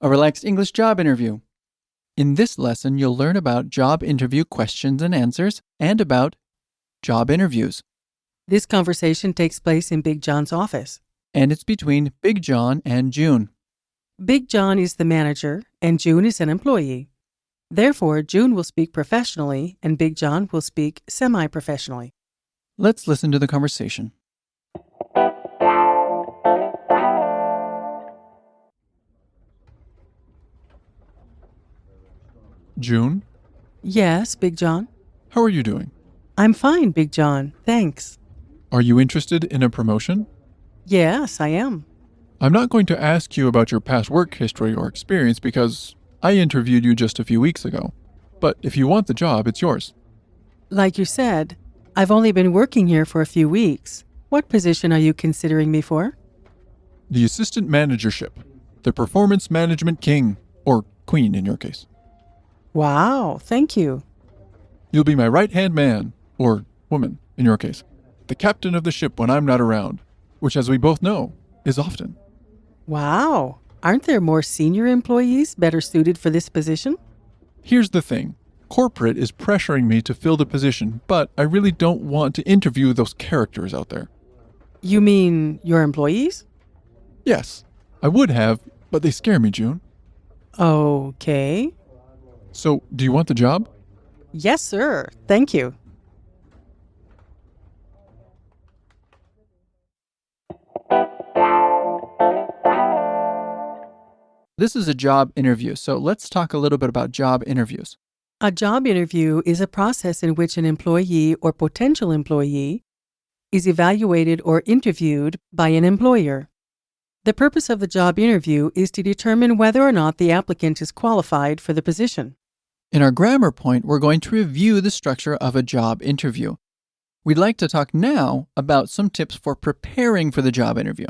a relaxed English job interview. In this lesson, you'll learn about job interview questions and answers and about job interviews. This conversation takes place in Big John's office. And it's between Big John and June. Big John is the manager and June is an employee. Therefore, June will speak professionally and Big John will speak semi-professionally. Let's listen to the conversation. June, Yes, Big John. how are you doing? I'm fine, Big John. Thanks. Are you interested in a promotion? Yes, I am. I'm not going to ask you about your past work history or experience because I interviewed you just a few weeks ago. But if you want the job, it's yours. Like you said, I've only been working here for a few weeks. What position are you considering me for? The assistant managership, the performance management king, or queen in your case. Wow, thank you. You'll be my right-hand man, or woman in your case, the captain of the ship when I'm not around, which, as we both know, is often. Wow, aren't there more senior employees better suited for this position? Here's the thing. Corporate is pressuring me to fill the position, but I really don't want to interview those characters out there. You mean your employees? Yes, I would have, but they scare me, June. Okay. So, do you want the job? Yes, sir. Thank you. This is a job interview, so let's talk a little bit about job interviews. A job interview is a process in which an employee or potential employee is evaluated or interviewed by an employer. The purpose of the job interview is to determine whether or not the applicant is qualified for the position. In our grammar point, we're going to review the structure of a job interview. We'd like to talk now about some tips for preparing for the job interview.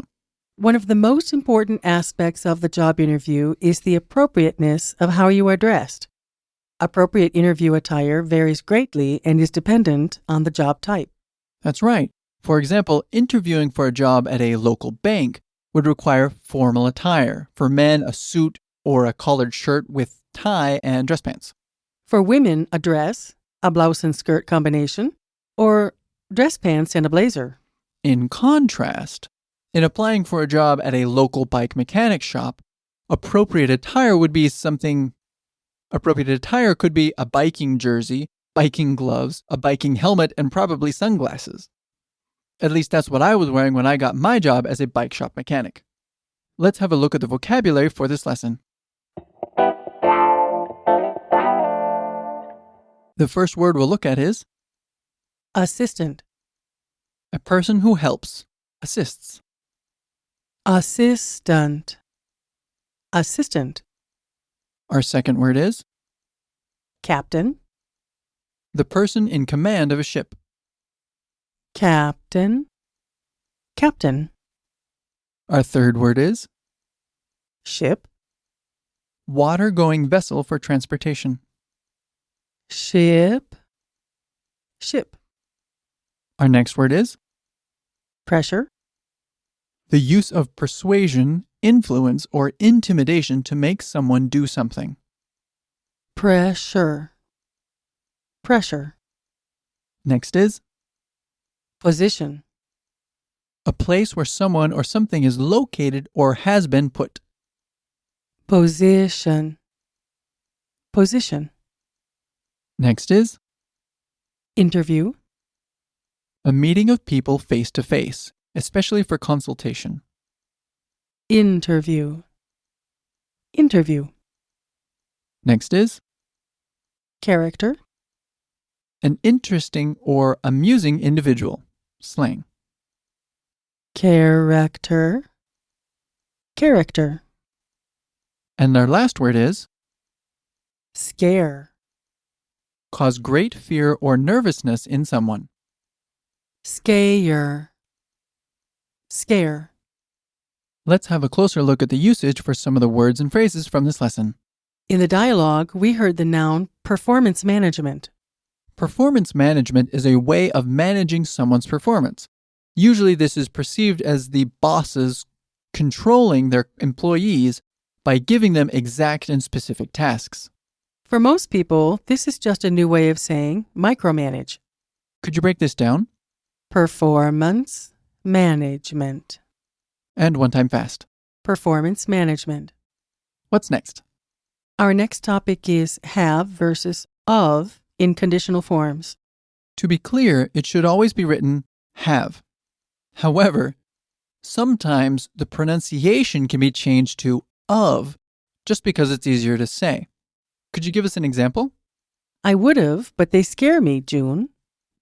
One of the most important aspects of the job interview is the appropriateness of how you are dressed. Appropriate interview attire varies greatly and is dependent on the job type. That's right. For example, interviewing for a job at a local bank would require formal attire. For men, a suit or a collared shirt with tie and dress pants. For women, a dress, a blouse and skirt combination, or dress pants and a blazer. In contrast, in applying for a job at a local bike mechanic shop, appropriate attire could be a biking jersey, biking gloves, a biking helmet, and probably sunglasses. At least that's what I was wearing when I got my job as a bike shop mechanic. Let's have a look at the vocabulary for this lesson. The first word we'll look at is Assistant. a person who helps, assists. Assistant. Assistant. Our second word is Captain. the person in command of a ship. Captain. Captain. Our third word is Ship. water-going vessel for transportation. Ship. Ship. Our next word is Pressure. the use of persuasion, influence, or intimidation to make someone do something. Pressure. Pressure. Next is Position. a place where someone or something is located or has been put. Position. Position. Next is Interview. a meeting of people face to face, especially for consultation. Interview. Interview. Next is Character. an interesting or amusing individual, slang. Character. Character. And our last word is Scare. cause great fear or nervousness in someone. Scare. Scare. Let's have a closer look at the usage for some of the words and phrases from this lesson. In the dialogue, we heard the noun performance management. Performance management is a way of managing someone's performance. Usually this is perceived as the bosses controlling their employees by giving them exact and specific tasks. For most people, this is just a new way of saying micromanage. Could you break this down? Performance management. And one time fast. Performance management. What's next? Our next topic is have versus of in conditional forms. To be clear, it should always be written have. However, sometimes the pronunciation can be changed to of just because it's easier to say. Could you give us an example? I would have, but they scare me, June.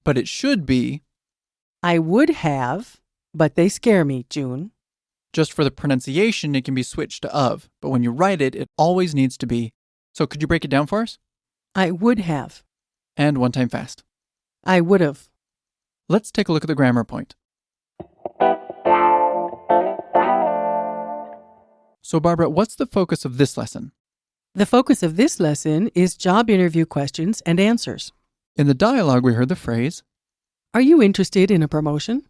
But it should be, I would have, but they scare me, June. just for the pronunciation, it can be switched to of. But when you write it, it always needs to be. So could you break it down for us? I would have. And one time fast. I would have. Let's take a look at the grammar point. So Barbara, what's the focus of this lesson? The focus of this lesson is job interview questions and answers. In the dialogue, we heard the phrase, Are you interested in a promotion?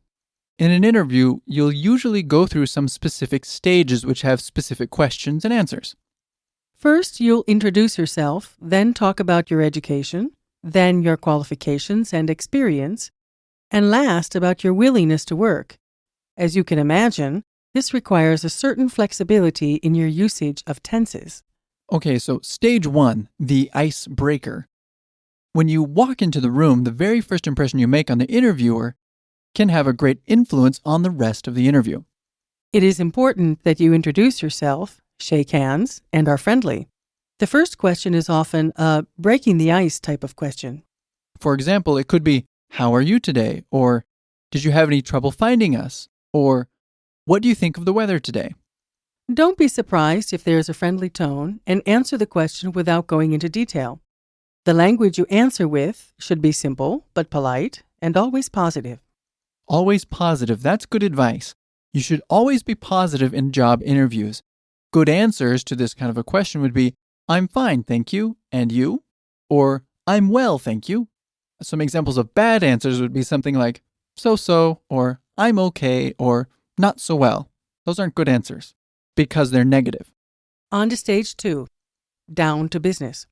in an interview, you'll usually go through some specific stages which have specific questions and answers. First, you'll introduce yourself, then talk about your education, then your qualifications and experience, and last about your willingness to work. As you can imagine, this requires a certain flexibility in your usage of tenses. Okay, so stage 1, the icebreaker. When you walk into the room, the very first impression you make on the interviewer can have a great influence on the rest of the interview. It is important that you introduce yourself, shake hands, and are friendly. The first question is often a breaking the ice type of question. For example, it could be, how are you today? Or, did you have any trouble finding us? Or, what do you think of the weather today? Don't be surprised if there is a friendly tone and answer the question without going into detail. The language you answer with should be simple but polite and always positive. Always positive. That's good advice. You should always be positive in job interviews. Good answers to this kind of a question would be, I'm fine, thank you, and you? Or, I'm well, thank you. Some examples of bad answers would be something like, so-so, or I'm okay, or not so well. Those aren't good answers because they're negative. On to stage 2, down to business.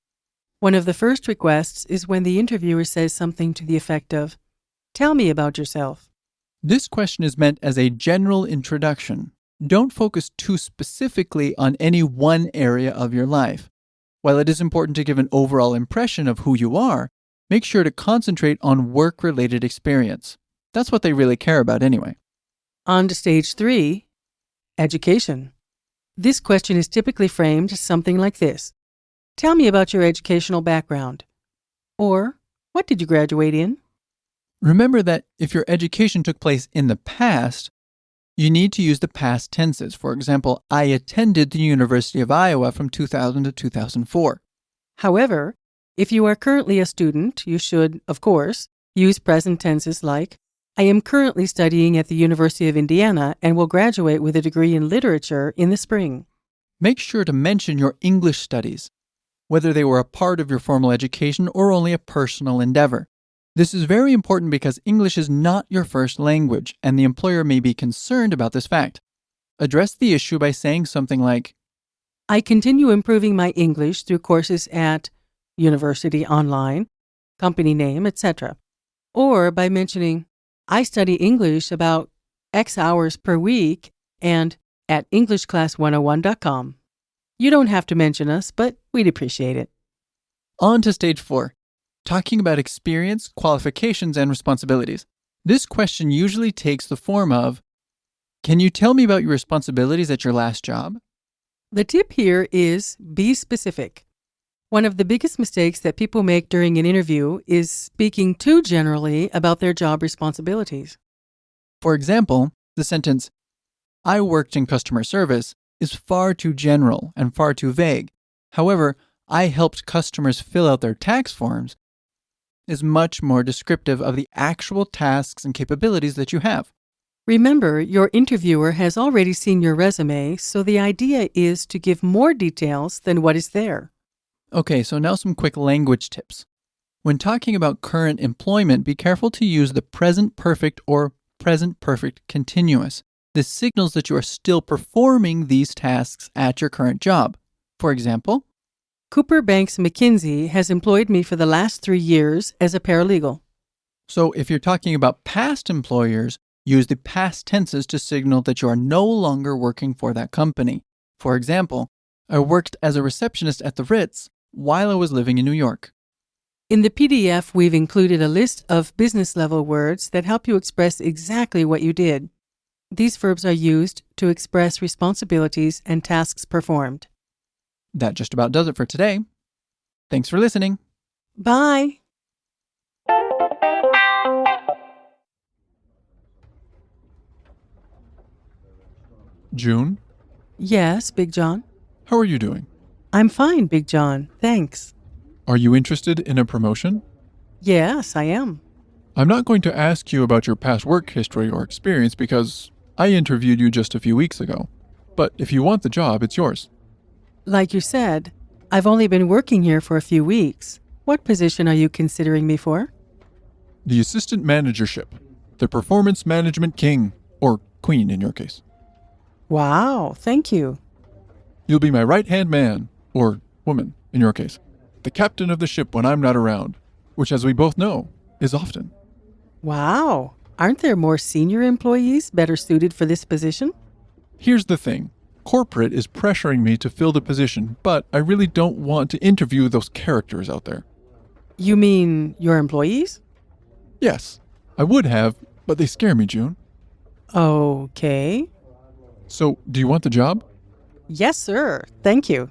One of the first requests is when the interviewer says something to the effect of, tell me about yourself. This question is meant as a general introduction. Don't focus too specifically on any one area of your life. While it is important to give an overall impression of who you are, make sure to concentrate on work-related experience. That's what they really care about anyway. On to stage 3, education. This question is typically framed something like this. Tell me about your educational background. Or, what did you graduate in? Remember that if your education took place in the past, you need to use the past tenses. For example, I attended the University of Iowa from 2000 to 2004. However, if you are currently a student, you should, of course, use present tenses like, I am currently studying at the University of Indiana and will graduate with a degree in literature in the spring. Make sure to mention your English studies, whether they were a part of your formal education or only a personal endeavor. This is very important because English is not your first language, and the employer may be concerned about this fact. Address the issue by saying something like, I continue improving my English through courses at University Online, company name, etc. Or by mentioning, I study English about X hours per week and at EnglishClass101.com. You don't have to mention us, but we'd appreciate it. On to stage 4. Talking about experience, qualifications, and responsibilities. This question usually takes the form of, can you tell me about your responsibilities at your last job? The tip here is be specific. One of the biggest mistakes that people make during an interview is speaking too generally about their job responsibilities. For example, the sentence, I worked in customer service, is far too general and far too vague. However, I helped customers fill out their tax forms is much more descriptive of the actual tasks and capabilities that you have. Remember, your interviewer has already seen your resume, so the idea is to give more details than what is there. Okay, so now some quick language tips. When talking about current employment, be careful to use the present perfect or present perfect continuous. This signals that you are still performing these tasks at your current job. For example, Cooper Banks McKinsey has employed me for the last 3 years as a paralegal. so if you're talking about past employers, use the past tenses to signal that you are no longer working for that company. For example, I worked as a receptionist at the Ritz while I was living in New York. In the PDF, we've included a list of business-level words that help you express exactly what you did. These verbs are used to express responsibilities and tasks performed. That just about does it for today. Thanks for listening. Bye! June, Yes, Big John. how are you doing? I'm fine, Big John. Thanks. Are you interested in a promotion? Yes, I am. I'm not going to ask you about your past work history or experience because I interviewed you just a few weeks ago. But if you want the job, it's yours. Like you said, I've only been working here for a few weeks. What position are you considering me for? The assistant managership, the performance management king, or queen in your case. Wow, thank you. You'll be my right-hand man, or woman in your case, the captain of the ship when I'm not around, which, as we both know, is often. Wow, aren't there more senior employees better suited for this position? Here's the thing. Corporate is pressuring me to fill the position, but I really don't want to interview those characters out there. You mean your employees? Yes, I would have, but they scare me, June. Okay. So, do you want the job? Yes, sir. Thank you.